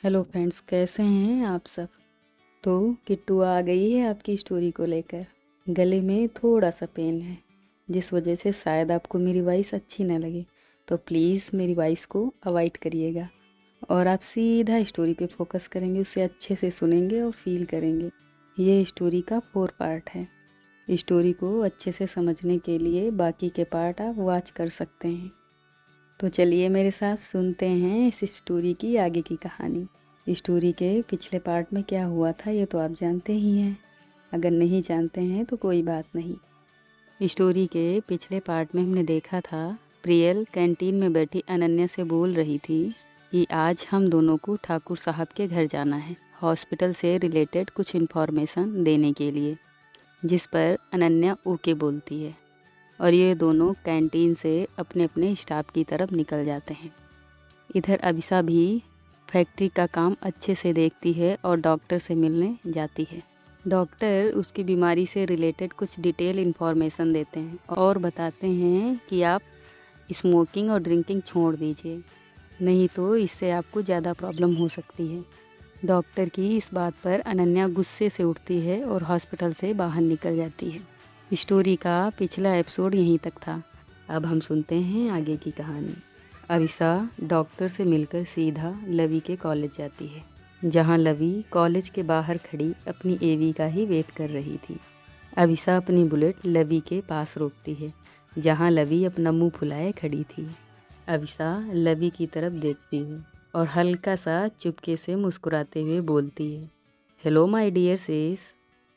Hello friends, कैसे हैं आप सब। तो किट्टू आ गई है आपकी स्टोरी को लेकर। गले में थोड़ा सा पेन है, जिस वजह से शायद आपको मेरी वॉइस अच्छी ना लगे, तो प्लीज़ मेरी वॉइस को अवॉइड करिएगा और आप सीधा स्टोरी पे फोकस करेंगे, उसे अच्छे से सुनेंगे और फील करेंगे। ये स्टोरी का 4 पार्ट है। स्टोरी को अच्छे से समझने के लिए बाकी के पार्ट आप वॉच कर सकते हैं। तो चलिए मेरे साथ सुनते हैं इस स्टोरी की आगे की कहानी। स्टोरी के पिछले पार्ट में क्या हुआ था ये तो आप जानते ही हैं। अगर नहीं जानते हैं तो कोई बात नहीं। स्टोरी के पिछले पार्ट में हमने देखा था प्रियल कैंटीन में बैठी अनन्या से बोल रही थी कि आज हम दोनों को ठाकुर साहब के घर जाना है, हॉस्पिटल से रिलेटेड कुछ इन्फॉर्मेशन देने के लिए, जिस पर अनन्या ओके बोलती है और ये दोनों कैंटीन से अपने अपने स्टाफ की तरफ निकल जाते हैं। इधर अभिषा भी फैक्ट्री का काम अच्छे से देखती है और डॉक्टर से मिलने जाती है। डॉक्टर उसकी बीमारी से रिलेटेड कुछ डिटेल इन्फॉर्मेशन देते हैं और बताते हैं कि आप स्मोकिंग और ड्रिंकिंग छोड़ दीजिए, नहीं तो इससे आपको ज़्यादा प्रॉब्लम हो सकती है। डॉक्टर की इस बात पर अनन्या गुस्से से उठती है और हॉस्पिटल से बाहर निकल जाती है। स्टोरी का पिछला एपिसोड यहीं तक था। अब हम सुनते हैं आगे की कहानी। अविसा डॉक्टर से मिलकर सीधा लवी के कॉलेज जाती है, जहां लवी कॉलेज के बाहर खड़ी अपनी एवी का ही वेट कर रही थी। अविसा अपनी बुलेट लवी के पास रोकती है, जहां लवी अपना मुंह फुलाए खड़ी थी। अविसा लवी की तरफ देखती है और हल्का सा चुपके से मुस्कुराते हुए बोलती है, हेलो माय डियर सेस।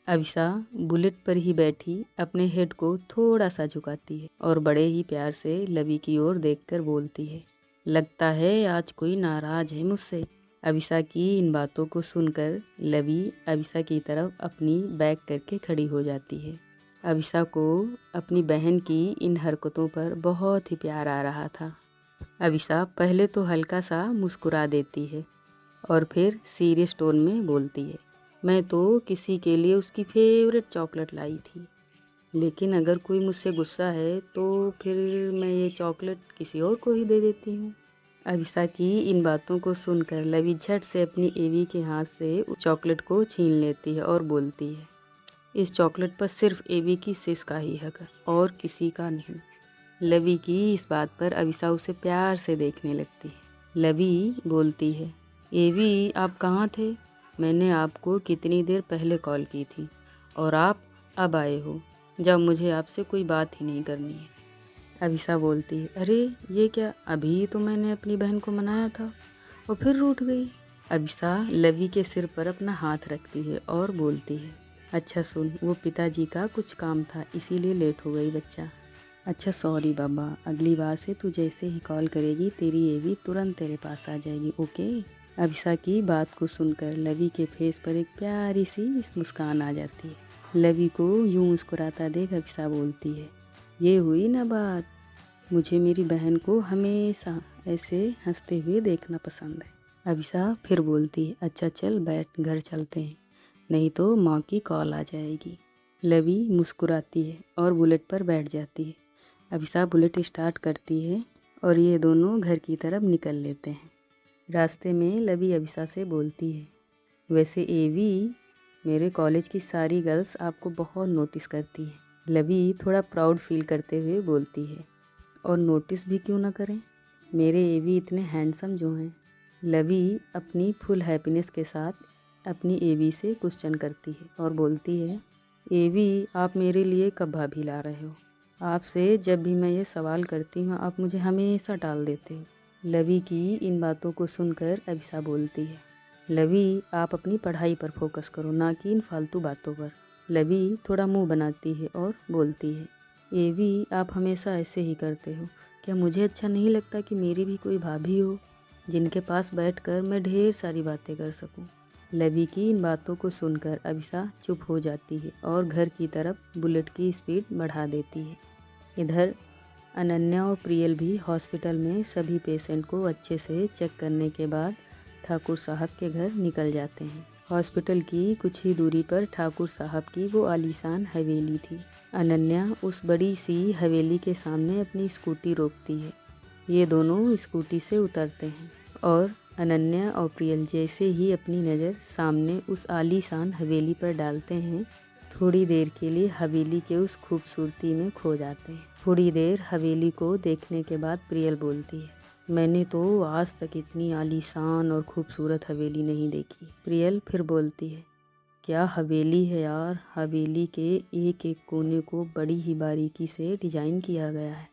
अविसा बुलेट पर ही बैठी अपने हेड को थोड़ा सा झुकाती है और बड़े ही प्यार से लवी की ओर देखकर बोलती है, लगता है आज कोई नाराज है मुझसे। अविसा की इन बातों को सुनकर लवी अविसा की तरफ अपनी बैक करके खड़ी हो जाती है। अविसा को अपनी बहन की इन हरकतों पर बहुत ही प्यार आ रहा था। अविसा पहले तो हल्का सा मुस्कुरा देती है और फिर सीरियस टोन में बोलती है, मैं तो किसी के लिए उसकी फेवरेट चॉकलेट लाई थी, लेकिन अगर कोई मुझसे गुस्सा है तो फिर मैं ये चॉकलेट किसी और को ही दे देती हूँ। अविसा की इन बातों को सुनकर लवी झट से अपनी एवी के हाथ से उस चॉकलेट को छीन लेती है और बोलती है, इस चॉकलेट पर सिर्फ एवी की सिस का ही हक है और किसी का नहीं। लवी की इस बात पर अविसा उसे प्यार से देखने लगती है। लवी बोलती है, एवी आप कहाँ थे? मैंने आपको कितनी देर पहले कॉल की थी और आप अब आए हो, जब मुझे आपसे कोई बात ही नहीं करनी है। अविसा बोलती है, अरे ये क्या, अभी तो मैंने अपनी बहन को मनाया था और फिर रूठ गई। अविसा लवी के सिर पर अपना हाथ रखती है और बोलती है, अच्छा सुन, वो पिताजी का कुछ काम था इसीलिए लेट हो गई बच्चा। अच्छा सॉरी बाबा, अगली बार से तू जैसे ही कॉल करेगी तेरी एवी तुरंत तेरे पास आ जाएगी, ओके। अविसा की बात को सुनकर लवी के फेस पर एक प्यारी सी मुस्कान आ जाती है। लवी को यूं मुस्कुराता देख अविसा बोलती है, ये हुई ना बात, मुझे मेरी बहन को हमेशा ऐसे हंसते हुए देखना पसंद है। अविसा फिर बोलती है, अच्छा चल बैठ, घर चलते हैं, नहीं तो माँ की कॉल आ जाएगी। लवी मुस्कुराती है और बुलेट पर बैठ जाती है। अविसा बुलेट स्टार्ट करती है और ये दोनों घर की तरफ निकल लेते हैं। रास्ते में लवी अविसा से बोलती है, वैसे एवी, मेरे कॉलेज की सारी गर्ल्स आपको बहुत नोटिस करती हैं। लवी थोड़ा प्राउड फील करते हुए बोलती है, और नोटिस भी क्यों ना करें, मेरे एवी इतने हैंडसम जो हैं। लवी अपनी फुल हैप्पीनेस के साथ अपनी एवी से क्वेश्चन करती है और बोलती है, एवी आप मेरे लिए कब भाभी ला रहे हो? आपसे जब भी मैं ये सवाल करती हूँ आप मुझे हमेशा टाल देते हो। लवी की इन बातों को सुनकर अविसा बोलती है, लवी आप अपनी पढ़ाई पर फोकस करो, ना कि इन फालतू बातों पर। लवी थोड़ा मुंह बनाती है और बोलती है, एवी आप हमेशा ऐसे ही करते हो, क्या मुझे अच्छा नहीं लगता कि मेरी भी कोई भाभी हो जिनके पास बैठकर मैं ढेर सारी बातें कर सकूं। लवी की इन बातों को सुनकर अविसा चुप हो जाती है और घर की तरफ बुलेट की स्पीड बढ़ा देती है। इधर अनन्या और प्रियल भी हॉस्पिटल में सभी पेशेंट को अच्छे से चेक करने के बाद ठाकुर साहब के घर निकल जाते हैं। हॉस्पिटल की कुछ ही दूरी पर ठाकुर साहब की वो आलीशान हवेली थी। अनन्या उस बड़ी सी हवेली के सामने अपनी स्कूटी रोकती है। ये दोनों स्कूटी से उतरते हैं और अनन्या और प्रियल जैसे ही अपनी नज़र सामने उस आलीशान हवेली पर डालते हैं, थोड़ी देर के लिए हवेली के उस खूबसूरती में खो जाते हैं। थोड़ी देर हवेली को देखने के बाद प्रियल बोलती है, मैंने तो आज तक इतनी आलीशान और खूबसूरत हवेली नहीं देखी। प्रियल फिर बोलती है, क्या हवेली है यार, हवेली के एक एक कोने को बड़ी ही बारीकी से डिजाइन किया गया है।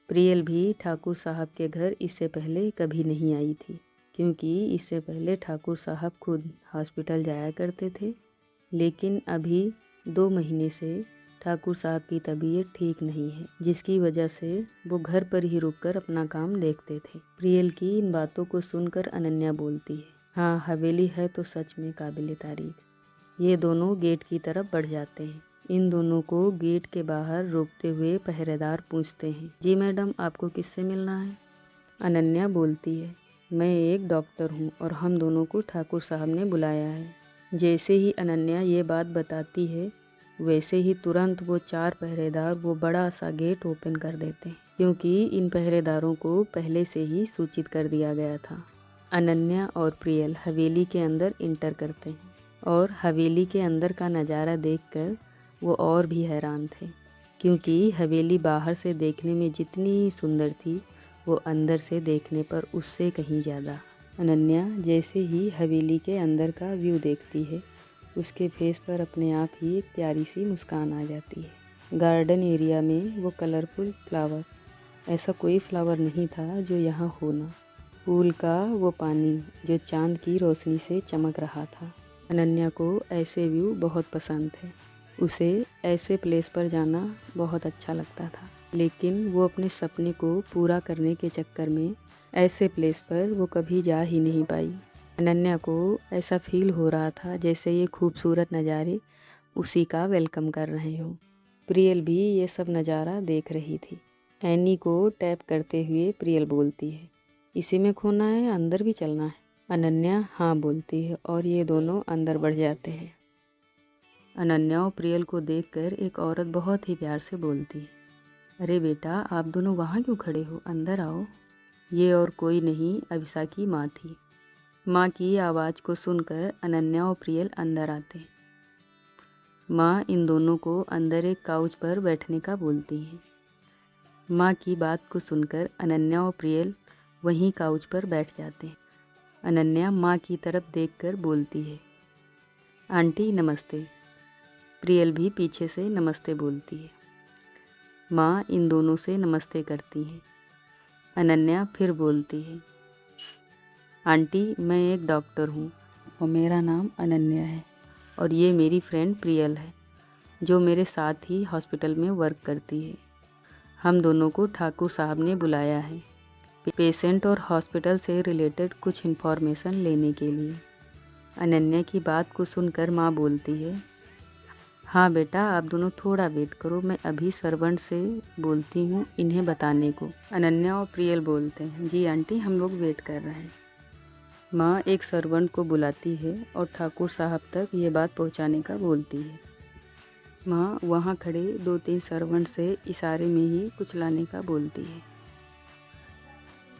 प्रियल भी ठाकुर साहब के घर इससे पहले कभी नहीं आई थी, क्योंकि इससे पहले ठाकुर साहब खुद हॉस्पिटल जाया करते थे, लेकिन अभी 2 महीने से ठाकुर साहब की तबीयत ठीक नहीं है, जिसकी वजह से वो घर पर ही रुककर अपना काम देखते थे। प्रियल की इन बातों को सुनकर अनन्या बोलती है, हाँ हवेली है तो सच में काबिले तारीफ। ये दोनों गेट की तरफ बढ़ जाते हैं। इन दोनों को गेट के बाहर रोकते हुए पहरेदार पूछते हैं, जी मैडम आपको किससे मिलना है? अनन्या बोलती है, मैं एक डॉक्टर हूँ और हम दोनों को ठाकुर साहब ने बुलाया है। जैसे ही अनन्या ये बात बताती है, वैसे ही तुरंत वो 4 पहरेदार वो बड़ा सा गेट ओपन कर देते हैं, क्योंकि इन पहरेदारों को पहले से ही सूचित कर दिया गया था। अनन्या और प्रियल हवेली के अंदर इंटर करते हैं और हवेली के अंदर का नज़ारा देखकर वो और भी हैरान थे, क्योंकि हवेली बाहर से देखने में जितनी सुंदर थी, वो अंदर से देखने पर उससे कहीं ज़्यादा। अनन्या जैसे ही हवेली के अंदर का व्यू देखती है, उसके फेस पर अपने आप ही एक प्यारी सी मुस्कान आ जाती है। गार्डन एरिया में वो कलरफुल फ्लावर, ऐसा कोई फ्लावर नहीं था जो यहाँ हो ना। पूल का वो पानी जो चांद की रोशनी से चमक रहा था। अनन्या को ऐसे व्यू बहुत पसंद थे। उसे ऐसे प्लेस पर जाना बहुत अच्छा लगता था, लेकिन वो अपने सपने को पूरा करने के चक्कर में ऐसे प्लेस पर वो कभी जा ही नहीं पाई। अनन्या को ऐसा फील हो रहा था जैसे ये खूबसूरत नज़ारे उसी का वेलकम कर रहे हों। प्रियल भी ये सब नज़ारा देख रही थी। एनी को टैप करते हुए प्रियल बोलती है, इसी में खोना है, अंदर भी चलना है? अनन्या हाँ बोलती है और ये दोनों अंदर बढ़ जाते हैं। अनन्या और प्रियल को देखकर एक औरत बहुत ही प्यार से बोलती है, अरे बेटा आप दोनों वहाँ क्यों खड़े हो, अंदर आओ। ये और कोई नहीं, अविसा की माँ थी। माँ की आवाज़ को सुनकर अनन्या और प्रियल अंदर आते हैं। माँ इन दोनों को अंदर एक काउच पर बैठने का बोलती हैं। माँ की बात को सुनकर अनन्या और प्रियल वहीं काउच पर बैठ जाते हैं। अनन्या माँ की तरफ देखकर बोलती है, आंटी नमस्ते। प्रियल भी पीछे से नमस्ते बोलती है। माँ इन दोनों से नमस्ते करती हैं। अनन्या फिर बोलती है, आंटी मैं एक डॉक्टर हूँ और मेरा नाम अनन्या है और ये मेरी फ्रेंड प्रियल है, जो मेरे साथ ही हॉस्पिटल में वर्क करती है। हम दोनों को ठाकुर साहब ने बुलाया है पेशेंट और हॉस्पिटल से रिलेटेड कुछ इन्फॉर्मेशन लेने के लिए। अनन्या की बात को सुनकर माँ बोलती है, हाँ बेटा आप दोनों थोड़ा वेट करो, मैं अभी सर्वेंट से बोलती हूँ इन्हें बताने को। अनन्या और प्रियल बोलते हैं, जी आंटी हम लोग वेट कर रहे हैं। माँ एक सर्वेंट को बुलाती है और ठाकुर साहब तक ये बात पहुँचाने का बोलती है। माँ वहाँ खड़े 2-3 सर्वेंट से इशारे में ही कुछ लाने का बोलती है।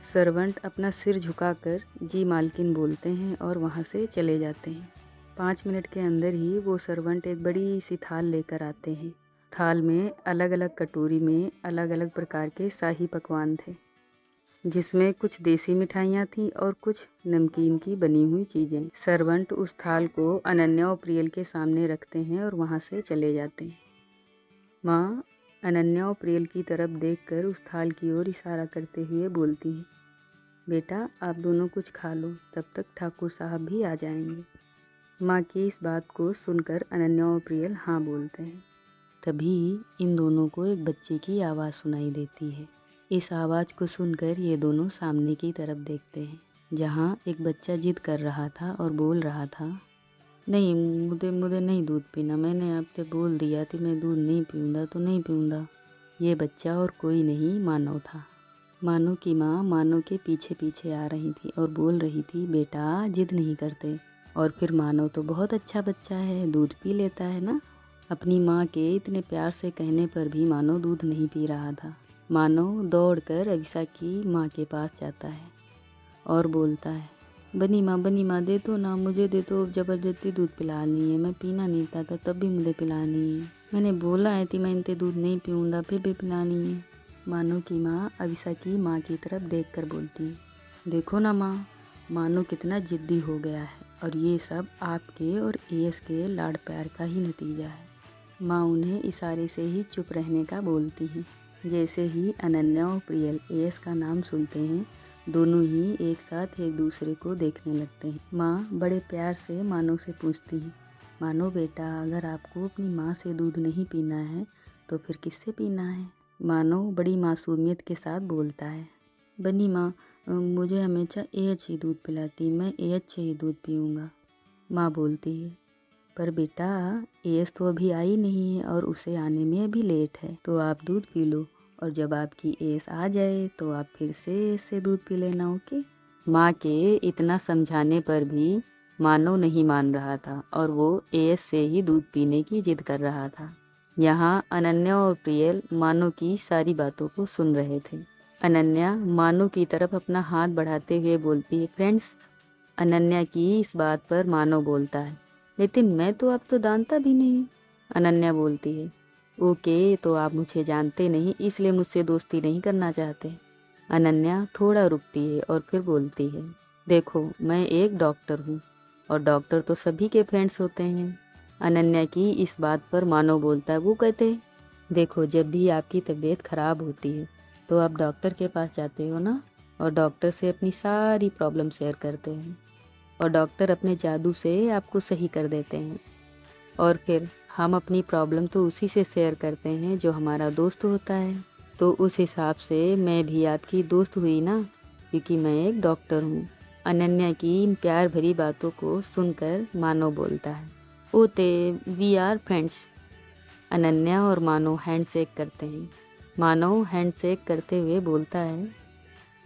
सर्वेंट अपना सिर झुकाकर जी मालकिन बोलते हैं और वहाँ से चले जाते हैं। 5 मिनट के अंदर ही वो सर्वेंट एक बड़ी सी थाल लेकर आते हैं। थाल में अलग अलग कटोरी में अलग अलग प्रकार के शाही पकवान थे, जिसमें कुछ देसी मिठाइयाँ थीं और कुछ नमकीन की बनी हुई चीज़ें। सर्वेंट उस थाल को अनन्या और प्रियल के सामने रखते हैं और वहाँ से चले जाते हैं। माँ अनन्या और प्रियल की तरफ देखकर उस थाल की ओर इशारा करते हुए बोलती हैं, बेटा आप दोनों कुछ खा लो, तब तक ठाकुर साहब भी आ जाएंगे। माँ की इस बात को सुनकर अनन्या और प्रियल हाँ बोलते हैं। तभी इन दोनों को एक बच्चे की आवाज़ सुनाई देती है। इस आवाज़ को सुनकर ये दोनों सामने की तरफ देखते हैं, जहाँ एक बच्चा जिद कर रहा था और बोल रहा था, नहीं मुझे नहीं दूध पीना, मैंने आपसे बोल दिया कि मैं दूध नहीं पीऊँगा तो नहीं पीऊँगा। ये बच्चा और कोई नहीं मानव था। मानव की माँ मानव के पीछे पीछे आ रही थी और बोल रही थी, बेटा जिद नहीं करते। और फिर मानव तो बहुत अच्छा बच्चा है, दूध पी लेता है ना। अपनी माँ के इतने प्यार से कहने पर भी मानव दूध नहीं पी रहा था। मानव दौड़कर अविसा की माँ के पास जाता है और बोलता है, बनी माँ दे दो ना, मुझे दे दो, ज़बरदस्ती दूध पिला रही है, मैं पीना नहीं चाहता तब भी मुझे पिलानी है। मैंने बोला है कि मैं इनसे दूध नहीं पीऊँगा फिर भी पिलानी है। मानो की माँ अविसा की माँ की तरफ देखकर बोलती है, देखो ना माँ, मानो कितना ज़िद्दी हो गया है और ये सब आपके और एएस के लाड प्यार का ही नतीजा है। माँ उन्हें इशारे से ही चुप रहने का बोलती हैं। जैसे ही अनन्या और प्रियल एएस का नाम सुनते हैं, दोनों ही एक साथ एक दूसरे को देखने लगते हैं। माँ बड़े प्यार से मानो से पूछती है, मानो बेटा, अगर आपको अपनी माँ से दूध नहीं पीना है तो फिर किससे पीना है? मानो बड़ी मासूमियत के साथ बोलता है, बनी माँ, मुझे हमेशा एएच ही दूध पिलाती, मैं एएच से ही दूध पीऊँगा। माँ बोलती है, पर बेटा एएस तो अभी आई नहीं है और उसे आने में अभी लेट है, तो आप दूध पी लो और जब आपकी एएस आ जाए तो आप फिर से एएस से दूध पी लेना, ओके? माँ के इतना समझाने पर भी मानो नहीं मान रहा था और वो एएस से ही दूध पीने की जिद कर रहा था। यहाँ अनन्या और प्रियल मानो की सारी बातों को सुन रहे थे। अनन्या मानो की तरफ अपना हाथ बढ़ाते हुए बोलती है, फ्रेंड्स। अनन्या की इस बात पर मानो बोलता है, लेकिन मैं तो आपको जानता भी नहीं। अनन्या बोलती है, ओके, तो आप मुझे जानते नहीं इसलिए मुझसे दोस्ती नहीं करना चाहते। अनन्या थोड़ा रुकती है और फिर बोलती है, देखो मैं एक डॉक्टर हूँ और डॉक्टर तो सभी के फ्रेंड्स होते हैं। अनन्या की इस बात पर मानो बोलता है, वो कहते हैं, देखो जब भी आपकी तबीयत खराब होती है तो आप डॉक्टर के पास जाते हो ना, और डॉक्टर से अपनी सारी प्रॉब्लम शेयर करते हैं और डॉक्टर अपने जादू से आपको सही कर देते हैं। और फिर हम अपनी प्रॉब्लम तो उसी से शेयर करते हैं जो हमारा दोस्त होता है। तो उस हिसाब से मैं भी आपकी दोस्त हुई ना, क्योंकि मैं एक डॉक्टर हूँ। अनन्या की इन प्यार भरी बातों को सुनकर मानो बोलता है, ओते वी आर फ्रेंड्स। अनन्या और मानो हैंडशेक करते हैं। मानो हैंडशेक करते हुए बोलता है,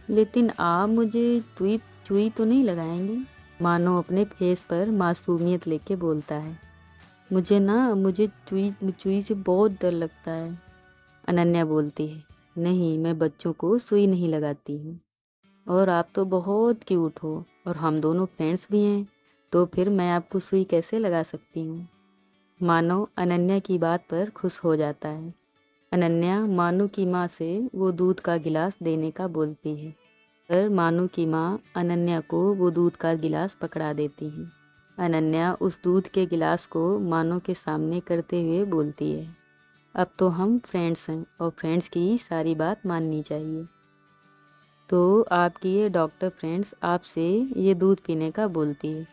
लेकिन आप मुझे चुई चुई तो नहीं लगाएंगे? मानो अपने फेस पर मासूमियत लेके बोलता है, मुझे चुई चुई से बहुत डर लगता है। अनन्या बोलती है, नहीं, मैं बच्चों को सुई नहीं लगाती हूँ और आप तो बहुत क्यूट हो और हम दोनों फ्रेंड्स भी हैं, तो फिर मैं आपको सुई कैसे लगा सकती हूँ? मानो अनन्या की बात पर खुश हो जाता है। अनन्या मानो की माँ से वो दूध का गिलास देने का बोलती है, पर मानो की माँ अनन्या को वो दूध का गिलास पकड़ा देती है। अनन्या उस दूध के गिलास को मानो के सामने करते हुए बोलती है, अब तो हम फ्रेंड्स हैं और फ्रेंड्स की सारी बात माननी चाहिए। तो आपकी ये डॉक्टर फ्रेंड्स आपसे ये दूध पीने का बोलती है,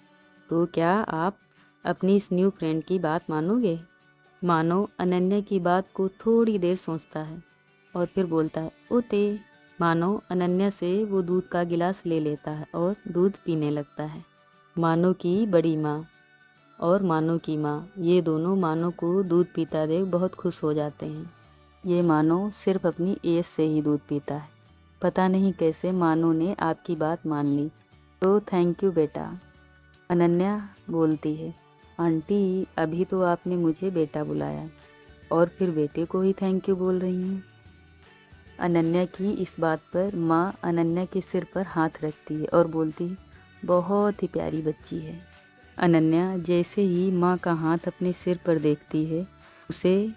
तो क्या आप अपनी इस न्यू फ्रेंड की बात मानोगे? मानो अनन्या की बात को थोड़ी देर सोचता है और फिर बोलता है, ओते। मानो अनन्या से वो दूध का गिलास ले लेता है और दूध पीने लगता है। मानो की बड़ी माँ और मानो की माँ ये दोनों मानो को दूध पीता देख बहुत खुश हो जाते हैं। ये मानो सिर्फ अपनी एज से ही दूध पीता है। पता नहीं कैसे मानो ने आपकी बात मान ली, तो थैंक यू बेटा। अनन्या बोलती है, आंटी अभी तो आपने मुझे बेटा बुलाया और फिर बेटे को ही थैंक यू बोल रही हैं। अनन्या की इस बात पर माँ अनन्या के सिर पर हाथ रखती है और बोलती है, बहुत ही प्यारी बच्ची है। अनन्या जैसे ही माँ का हाथ अपने सिर पर देखती है, उसे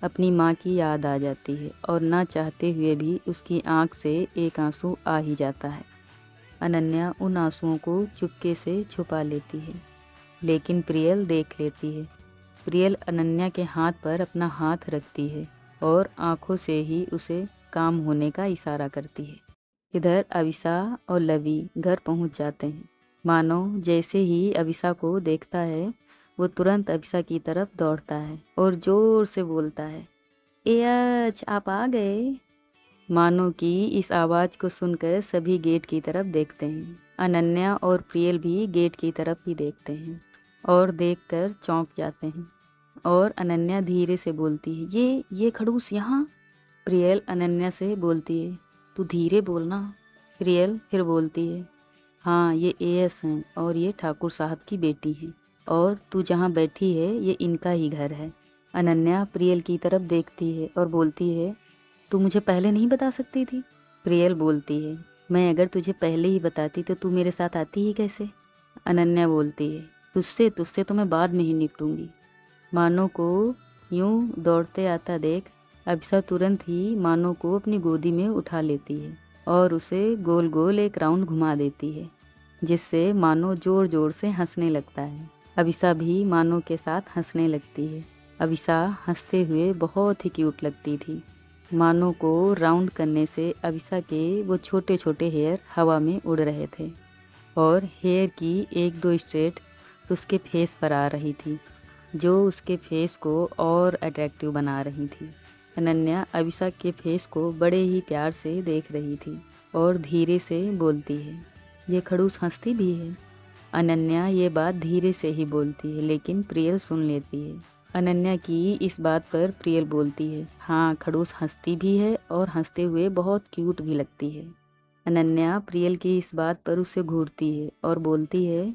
अपनी माँ की याद आ जाती है और ना चाहते हुए भी उसकी आँख से एक आंसू आ ही जाता है। अनन्या उन आंसुओं को चुपके से छुपा लेती है, लेकिन प्रियल देख लेती है। प्रियल अनन्या के हाथ पर अपना हाथ रखती है और आंखों से ही उसे काम होने का इशारा करती है। इधर अविसा और लवी घर पहुंच जाते हैं। मानो जैसे ही अविसा को देखता है, वो तुरंत अविसा की तरफ दौड़ता है और जोर से बोलता है, एच आप आ गए। मानो की इस आवाज़ को सुनकर सभी गेट की तरफ देखते हैं। अनन्या और प्रियल भी गेट की तरफ ही देखते हैं और देखकर चौंक जाते हैं। और अनन्या धीरे से बोलती है, ये खड़ूस यहाँ। प्रियल अनन्या से बोलती है, तू धीरे बोलना। प्रियल फिर बोलती है, हाँ ये एएस हैं और ये ठाकुर साहब की बेटी हैं और तू जहाँ बैठी है ये इनका ही घर है। अनन्या प्रियल की तरफ देखती है और बोलती है, तू मुझे पहले नहीं बता सकती थी? प्रियल बोलती है, मैं अगर तुझे पहले ही बताती तो तू मेरे साथ आती ही कैसे? अनन्या बोलती है, तुझसे तुझसे तो मैं बाद में ही निपटूंगी। मानो को यूं दौड़ते आता देख अभिसा तुरंत ही मानो को अपनी गोदी में उठा लेती है और उसे गोल गोल एक राउंड घुमा देती है, जिससे मानो जोर जोर से हंसने लगता है। अभिसा भी मानो के साथ हंसने लगती है। अभिसा हंसते हुए बहुत ही क्यूट लगती थी। मानो को राउंड करने से अभिसा के वो छोटे छोटे हेयर हवा में उड़ रहे थे और हेयर की एक दो स्ट्रेट उसके फेस पर आ रही थी, जो उसके फेस को और अट्रैक्टिव बना रही थी। अनन्या अभिसा के फेस को बड़े ही प्यार से देख रही थी और धीरे से बोलती है, ये खड़ूस हंसती भी है। अनन्या ये बात धीरे से ही बोलती है, लेकिन प्रियल सुन लेती है। अनन्या की इस बात पर प्रियल बोलती है, हाँ खड़ूस हंसती भी है और हंसते हुए बहुत क्यूट भी लगती है। अनन्या प्रियल की इस बात पर उससे घूरती है और बोलती है,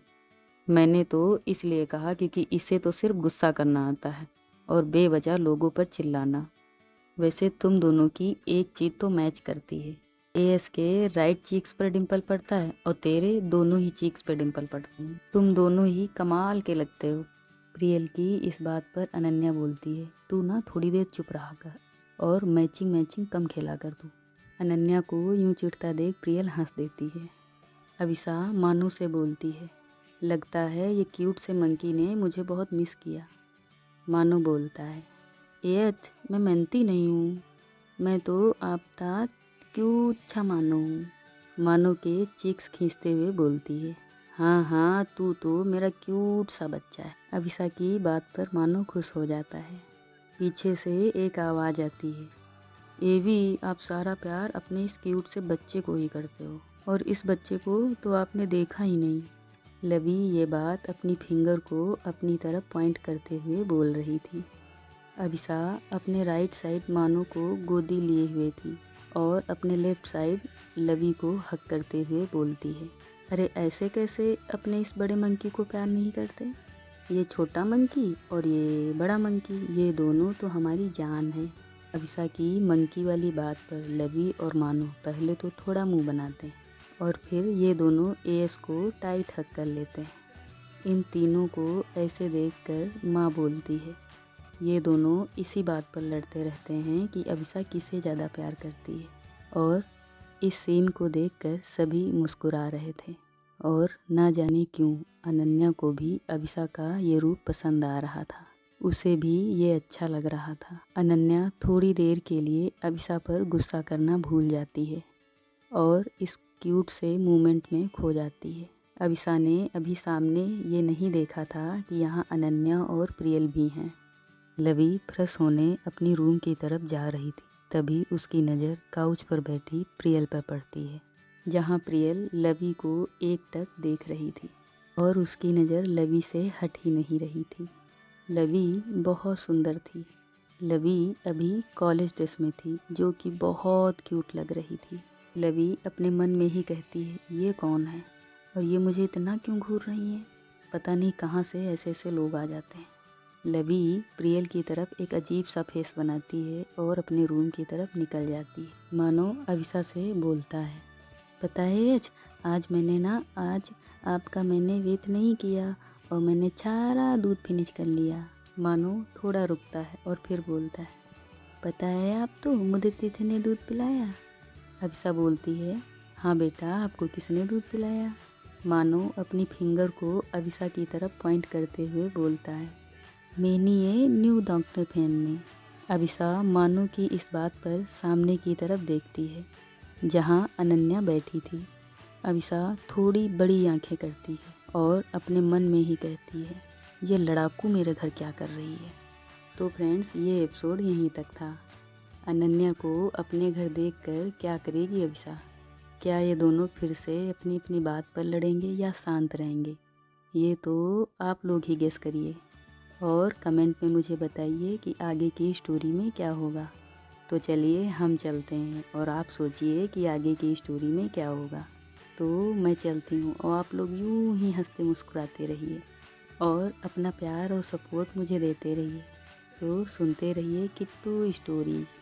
मैंने तो इसलिए कहा क्योंकि इसे तो सिर्फ गुस्सा करना आता है और बेवजह लोगों पर चिल्लाना। वैसे तुम दोनों की एक चीज़ तो मैच करती है। एएस के राइट चीक्स पर डिम्पल पड़ता है और तेरे दोनों ही चीक्स पर डिम्पल पड़ते हैं। तुम दोनों ही कमाल के लगते हो। प्रियल की इस बात पर अनन्या बोलती है, तू ना थोड़ी देर चुप रहा कर और मैचिंग मैचिंग कम खेला कर तू। अनन्या को यूं चिढ़ता देख प्रियल हंस देती है। अभिसा मानो से बोलती है, लगता है ये क्यूट से मंकी ने मुझे बहुत मिस किया। मानो बोलता है, एच मैं मेहनती नहीं हूँ, मैं तो आपका क्यूट अच्छा मानो हूँ। मानो के चीक्स खींचते हुए बोलती है, हाँ हाँ तू तो मेरा क्यूट सा बच्चा है। अभिसा की बात पर मानो खुश हो जाता है। पीछे से एक आवाज़ आती है, एवी आप सारा प्यार अपने इस क्यूट से बच्चे को ही करते हो और इस बच्चे को तो आपने देखा ही नहीं। लवी ये बात अपनी फिंगर को अपनी तरफ पॉइंट करते हुए बोल रही थी। अभिसा अपने राइट साइड मानो को गोदी लिए हुए थी और अपने लेफ्ट साइड लवी को हक करते हुए बोलती है, अरे ऐसे कैसे अपने इस बड़े मंकी को प्यार नहीं करते? ये छोटा मंकी और ये बड़ा मंकी, ये दोनों तो हमारी जान है। अभिसा की मंकी वाली बात पर लवी और मानो पहले तो थोड़ा मुंह बनाते हैं और फिर ये दोनों एएस को टाइट हक कर लेते हैं। इन तीनों को ऐसे देखकर माँ बोलती है, ये दोनों इसी बात पर लड़ते रहते हैं कि अभिसा किसे ज़्यादा प्यार करती है। और इस सीन को देखकर सभी मुस्कुरा रहे थे और ना जाने क्यों अनन्या को भी अभिसा का ये रूप पसंद आ रहा था, उसे भी ये अच्छा लग रहा था। अनन्या थोड़ी देर के लिए अभिसा पर गुस्सा करना भूल जाती है और इस क्यूट से मूवमेंट में खो जाती है। अभिसा ने अभी सामने ये नहीं देखा था कि यहाँ अनन्या और प्रियल भी हैं। लवी फ्रेश होने अपनी रूम की तरफ जा रही थी, तभी उसकी नज़र काउच पर बैठी प्रियल पर पड़ती है, जहाँ प्रियल लवी को एकटक देख रही थी और उसकी नज़र लवी से हट ही नहीं रही थी। लवी बहुत सुंदर थी। लवी अभी कॉलेज ड्रेस में थी, जो कि बहुत क्यूट लग रही थी। लवी अपने मन में ही कहती है, ये कौन है और ये मुझे इतना क्यों घूर रही है? पता नहीं कहाँ से ऐसे ऐसे लोग आ जाते हैं। लवी प्रियल की तरफ एक अजीब सा फेस बनाती है और अपने रूम की तरफ निकल जाती है। मानो अभिसा से बोलता है, पता है आज आपका मैंने वेट नहीं किया और मैंने सारा दूध फिनिश कर लिया। मानो थोड़ा रुकता है और फिर बोलता है, पता है आप तो मुझे किसने दूध पिलाया? अभिसा बोलती है, हाँ बेटा आपको किसने दूध पिलाया? मानो अपनी फिंगर को अभिसा की तरफ पॉइंट करते हुए बोलता है, मैंने ये न्यू डॉक्टर फैन में। अभिसा मानो की इस बात पर सामने की तरफ देखती है, जहाँ अनन्या बैठी थी। अभिसा थोड़ी बड़ी आंखें करती है और अपने मन में ही कहती है, ये लड़ाकू मेरे घर क्या कर रही है। तो फ्रेंड्स ये एपिसोड यहीं तक था। अनन्या को अपने घर देखकर क्या करेगी अभिसा? क्या ये दोनों फिर से अपनी अपनी बात पर लड़ेंगे या शांत रहेंगे? ये तो आप लोग ही गेस करिए और कमेंट में मुझे बताइए कि आगे की स्टोरी में क्या होगा। तो चलिए हम चलते हैं और आप सोचिए कि आगे की स्टोरी में क्या होगा। तो मैं चलती हूँ और आप लोग यूँ ही हंसते मुस्कुराते रहिए और अपना प्यार और सपोर्ट मुझे देते रहिए। तो सुनते रहिए किट्टू स्टोरीज़।